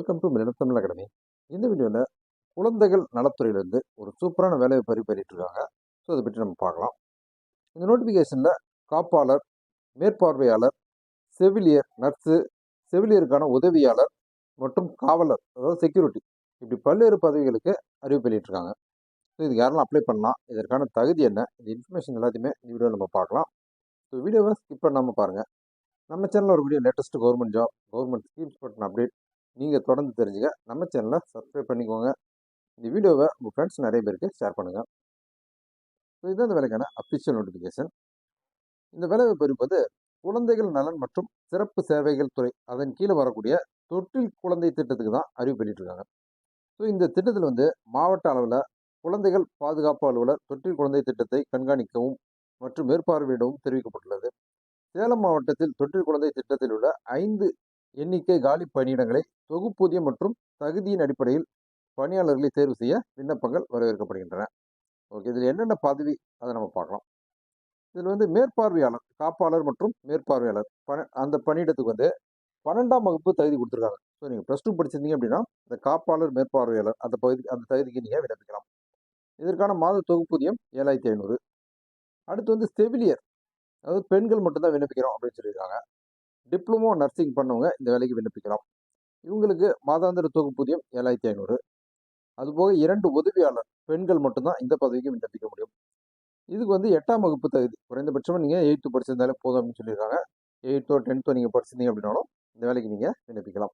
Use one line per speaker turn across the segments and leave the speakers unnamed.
Welcome to millennium Tamil academy. இந்த வீடியோவில் குழந்தைகள் நலத்துறையிலேருந்து ஒரு சூப்பரான வேலையை பெறிட்டு இருக்காங்க. ஸோ அதை பற்றி நம்ம பார்க்கலாம். இந்த நோட்டிஃபிகேஷனில் காப்பாளர், மேற்பார்வையாளர், செவிலியர், நர்ஸு, செவிலியருக்கான உதவியாளர் மற்றும் காவலர், அதாவது செக்யூரிட்டி, இப்படி பல்வேறு பதவிகளுக்கு அறிவிப்பு வெளியிட்டிருக்காங்க. ஸோ இதுக்கு யாரெல்லாம் அப்ளை பண்ணலாம், இதற்கான தகுதி என்ன, இந்த இன்ஃபர்மேஷன் எல்லாத்தையுமே இந்த வீடியோவில் நம்ம பார்க்கலாம். ஸோ வீடியோவை ஸ்கிப் பண்ணாமல் பாருங்கள். நம்ம சேனலில் ஒரு video latest government job, government schemes பற்றின அப்டேட் நீங்கள் தொடர்ந்து தெரிஞ்சுக்க நம்ம சேனலை சப்ஸ்கிரைப் பண்ணிக்கோங்க. இந்த வீடியோவை உங்கள் ஃப்ரெண்ட்ஸ் நிறைய பேருக்கு ஷேர் பண்ணுங்கள். ஸோ இதுதான் இந்த வேலைக்கான அஃபிஷியல் நோட்டிஃபிகேஷன். இந்த வேலைவாய்ப்பு இருப்பது குழந்தைகள் நலன் மற்றும் சிறப்பு சேவைகள் துறை, அதன் கீழே வரக்கூடிய தொட்டில் குழந்தை திட்டத்துக்கு தான் அறிவிப்பு வெளியிட்டிருக்காங்க. ஸோ இந்த திட்டத்தில் மாவட்ட அளவில் குழந்தைகள் பாதுகாப்பு அலுவலர் தொட்டில் குழந்தை திட்டத்தை கண்காணிக்கவும் மற்றும் மேற்பார்வையிடவும் தெரிவிக்கப்பட்டுள்ளது. சேலம் மாவட்டத்தில் தொட்டில் குழந்தை திட்டத்தில் உள்ள 5 எண்ணிக்கை காலி பணியிடங்களை தொகுப்பூதியம் மற்றும் தகுதியின் அடிப்படையில் பணியாளர்களை தேர்வு செய்ய விண்ணப்பங்கள் வரவேற்கப்படுகின்றன. ஓகே, இதில் என்னென்ன பதவி அதை நம்ம பார்க்கலாம். இதில் மேற்பார்வையாளர், காப்பாளர் மற்றும் மேற்பார்வையாளர் அந்த பணியிடத்துக்கு 12ஆம் வகுப்பு தகுதி கொடுத்துருக்காங்க. ஸோ நீங்கள் +2 படிச்சிருந்தீங்க அப்படின்னா இந்த காப்பாளர், மேற்பார்வையாளர் அந்த தகுதிக்கு நீங்கள் விண்ணப்பிக்கலாம். இதற்கான மாத தொகுப்பூதியம் 7500. அடுத்து செவிலியர், அதாவது பெண்கள் மட்டும்தான் விண்ணப்பிக்கிறோம் அப்படின்னு சொல்லியிருக்காங்க. டிப்ளமோ நர்சிங் பண்ணவங்க இந்த வேலைக்கு விண்ணப்பிக்கலாம். இவங்களுக்கு மாதாந்திர தொகுப்பூதியம் 7500. அதுபோக 2 உதவியாளர் பெண்கள் மட்டும்தான் இந்த பதவிக்கு விண்ணப்பிக்க முடியும். இதுக்கு 8ஆம் வகுப்பு தகுதி, குறைந்தபட்சமாக நீங்கள் 8th படிச்சிருந்தாலே போதும் அப்படின்னு சொல்லியிருக்காங்க. 8th 10th நீங்கள் படிச்சிருந்தீங்க அப்படின்னாலும் இந்த வேலைக்கு நீங்கள் விண்ணப்பிக்கலாம்.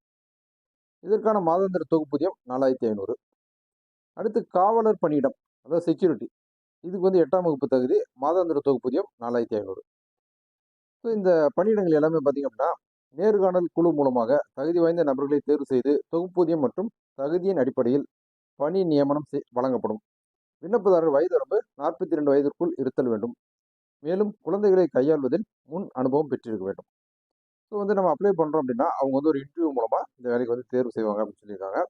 இதற்கான மாதாந்திர தொகுப்பூதியம் 4500. அடுத்து காவலர் பணியிடம், அதாவது செக்யூரிட்டி, இதுக்கு 8ஆம் வகுப்பு தகுதி, மாதாந்திர தொகுப்பூதியம் 4500. ஸோ இந்த பணியிடங்கள் எல்லாமே பார்த்தீங்க அப்படின்னா நேர்காணல் குழு மூலமாக தகுதி வாய்ந்த நபர்களை தேர்வு செய்து தொகுப்பூதியம் மற்றும் தகுதியின் அடிப்படையில் பணி நியமனம் வழங்கப்படும். விண்ணப்பதாரர் வயது வரம்பு 42 வயதிற்குள் இருத்தல் வேண்டும். மேலும் குழந்தைகளை கையாள்வதில் முன் அனுபவம் பெற்றிருக்க வேண்டும். ஸோ நம்ம அப்ளை பண்ணுறோம் அப்படின்னா அவங்க ஒரு இன்டர்வியூ மூலமாக இந்த வேலைக்கு தேர்வு செய்வாங்க அப்படின்னு சொல்லியிருக்காங்க.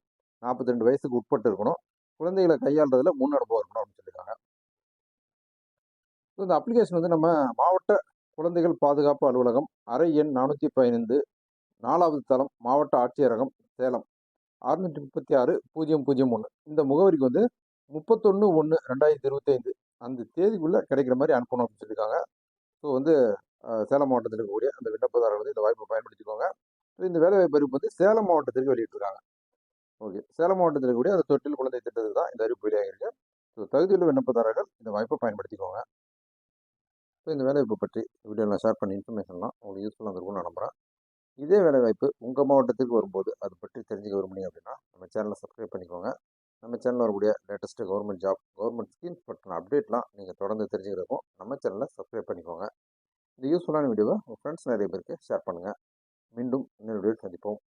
42 வயசுக்கு உட்பட்டு இருக்கணும், குழந்தைகளை கையாளுறதுல முன் அனுபவம் இருக்கணும் அப்படின்னு சொல்லியிருக்காங்க. ஸோ இந்த அப்ளிகேஷன் நம்ம மாவட்ட குழந்தைகள் பாதுகாப்பு அலுவலகம், அறை எண் 415, 4வது தளம், மாவட்ட ஆட்சியரகம், சேலம் 636-001 இந்த முகவரிக்கு 31/1/2025 அந்த தேதிக்குள்ளே கிடைக்கிற மாதிரி அனுப்பணும் அப்படின்னு சொல்லியிருக்காங்க. ஸோ சேலம் மாவட்டத்தில் இருக்கக்கூடிய அந்த விண்ணப்பதாரர்கள் இந்த வாய்ப்பை பயன்படுத்திக்கோங்க. ஸோ இந்த வேலைவாய்ப்பு அறிவிப்பு சேலம் மாவட்டத்திற்கு வெளியிட்டிருக்காங்க. ஓகே, சேலம் மாவட்டத்தில் இருக்கக்கூடிய அந்த தொட்டில் குழந்தை திட்டத்துக்கு தான் இந்த அறிவிப்பு வெளியாகிருக்கு. ஸோ தகுதியுள்ள விண்ணப்பதாரர்கள் இந்த வாய்ப்பை பயன்படுத்திக்கோங்க. ஸோ இந்த வேலைவாய்ப்பு பற்றி வீடியோவில் நான் ஷேர் பண்ண இன்ஃபர்மேஷன்லாம் உங்களுக்கு யூஸ்ஃபுல்லாக இருக்கும்னு நான் நம்புகிறேன். இதே வேலைவாய்ப்பு உங்கள் மாவட்டத்திற்கு வரும்போது அது பற்றி தெரிஞ்சுக்க விரும்புனீங்க அப்படின்னா நம்ம சேனலை சப்ஸ்கிரைப் பண்ணிக்கோங்க. நம்ம சேனலில் வரக்கூடிய latest government job, government schemes பற்றின அப்டேட்லாம் நீங்கள் தொடர்ந்து தெரிஞ்சுக்கிறதுக்கும் நம்ம சேனலை சப்ஸ்கிரைப் பண்ணிக்கோங்க. இந்த யூஸ்ஃபுல்லான வீடியோவை உங்கள் ஃப்ரெண்ட்ஸ் நிறைய பேருக்கு ஷேர் பண்ணுங்கள். மீண்டும் இன்னொரு வீடியோவில் சந்திப்போம்.